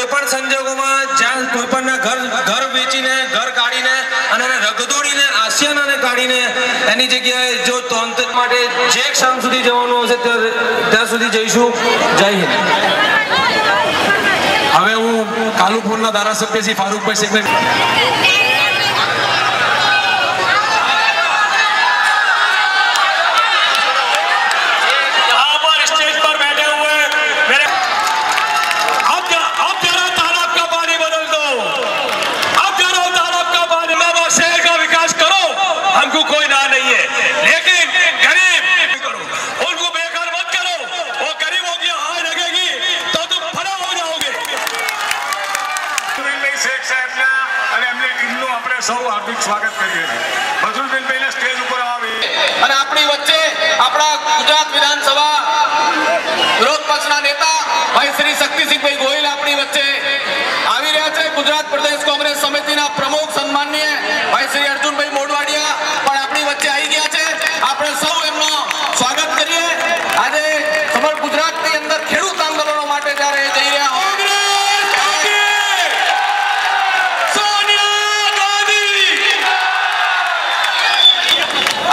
कोईपण संजोगों ज्यां कोईपणना घर वेचीने घर काढीने अने रगदोड़ीने आसियानाने काढीने एनी जग्याए जो तंत्र माटे जे क्षण सुधी जवानुं हशे त्यां सुधी जईशुं। जय हिंद। हवे हूँ कालुपुरना धारासभ्य श्री फारूकभाई शेख हार्दिक स्वागत करिए बजरंगबेन स्टेज पर आवे અને આપણી વચ્ચે આપણા ગુજરાત વિધાનસભા વિરોધ પક્ષના નેતા ભાઈ શ્રી શક્તિસિંહભાઈ ગોહિલ આપણી વચ્ચે આવી રહ્યા છે। ગુજરાત પ્રદેશ કોંગ્રેસ સમિતિના પ્રમુખ સન્માનનીય ભાઈ શ્રી અર્જુનભાઈ મોઢવાડિયા પણ આપણી વચ્ચે આવી ગયા છે। આપણે સૌ એમનો સ્વાગત કરીએ। આજે સમગ્ર ગુજરાતની અંદર ખેડૂત આંદોલનો માટે જ્યારે જઈ રહ્યા હોય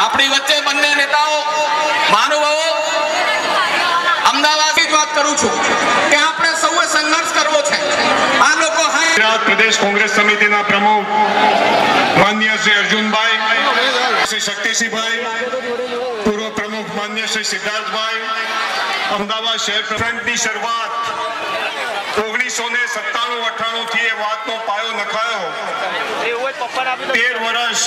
अपनी वच्चे बन्ने नेताओं महानुभावों अमदावाद की बात करूं छू कि आपने सौए संघर्ष करवो छे। आ लोको है गुजरात प्रदेश कांग्रेस समिति ना प्रमुख माननीय श्री अर्जुन भाई, श्री शक्तिसिंह भाई, पूर्व प्रमुख माननीय श्री सिद्धार्थ भाई, अमदावाद शहर फ्रंट की शुरुआत 1997-98 थी बात नो पायो नखायो 13 वर्ष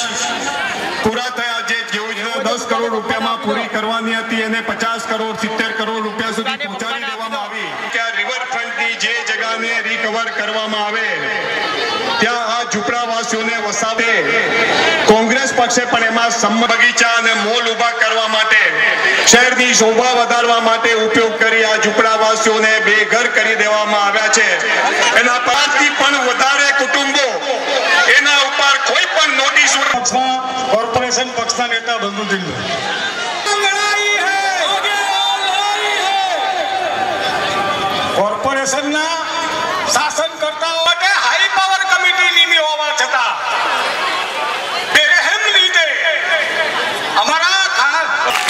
पूरा थया। जे योजना 10 करोड़ रुपया में पूरी करवानी हती एने 50 करोड़ 70 करोड़ रुपया सुधी पहुंचाडी देवामां आवी। क्या रिवरफ्रंट की जे जगह ने रिकवर करवामां आवे त्या आ झूपड़ावासीओने वसावे। कांग्रेस पक्षे पण एमां बगीचा अने मोल उभा करवा माटे शहेरनी शोभा वधारवा माटे उपयोग करी आ झूपड़ावासीओने बेघर करी देवामां આવ્યા છે। એના પરથી પણ વધારે કુટુંબો એના ઉપર કોઈ પણ નોટિસ કોર્પોરેશન પક્ષના નેતા બંધુજી કોર્પોરેશનના શાસન કરતા માટે હાઈ પાવર કમિટી નિમી હોવા છતાં બેરહેમ લીધે અમારા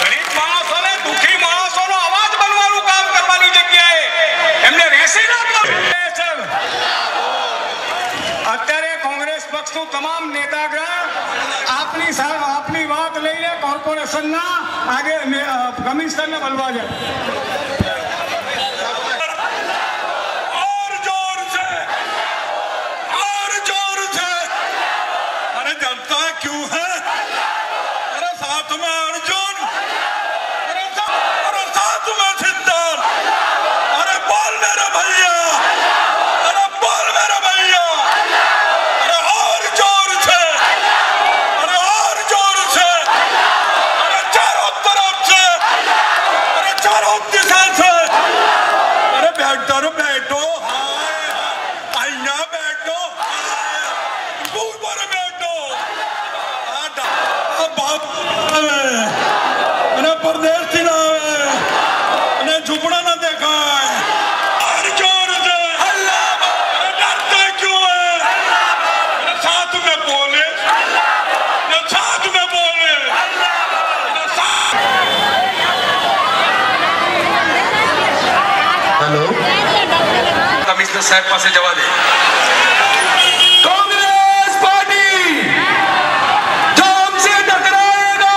ગરીબ માણસોને દુખી માણસોનો અવાજ બનવાનું કામ કરવાની જગ્યાએ એમને રહેશે ના અત્યારે કોંગ્રેસ પક્ષનું તમામ નેતાગણ આપની વાત લઈને કોર્પોરેશનના આગે કમિશનરને મળવા જાય। कमिश्नर साहब पास जवा दे। कांग्रेस पार्टी जो हमसे टकराएगा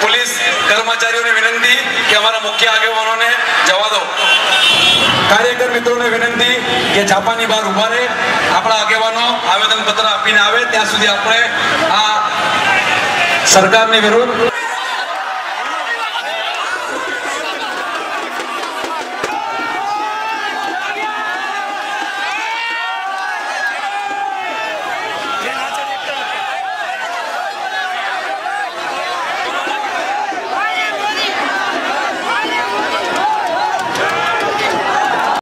पुलिस कर्मचारियों ने विनंती कि हमारा मुख्य आगेवानों ने जवा दो। कार्यकर मित्रों ने विनंती कि जापानी बार उभा रहे अपना आगेवानों आवेदन पत्र आपीने आवे त्या सुधी आपणे आ सरकार ने विरोध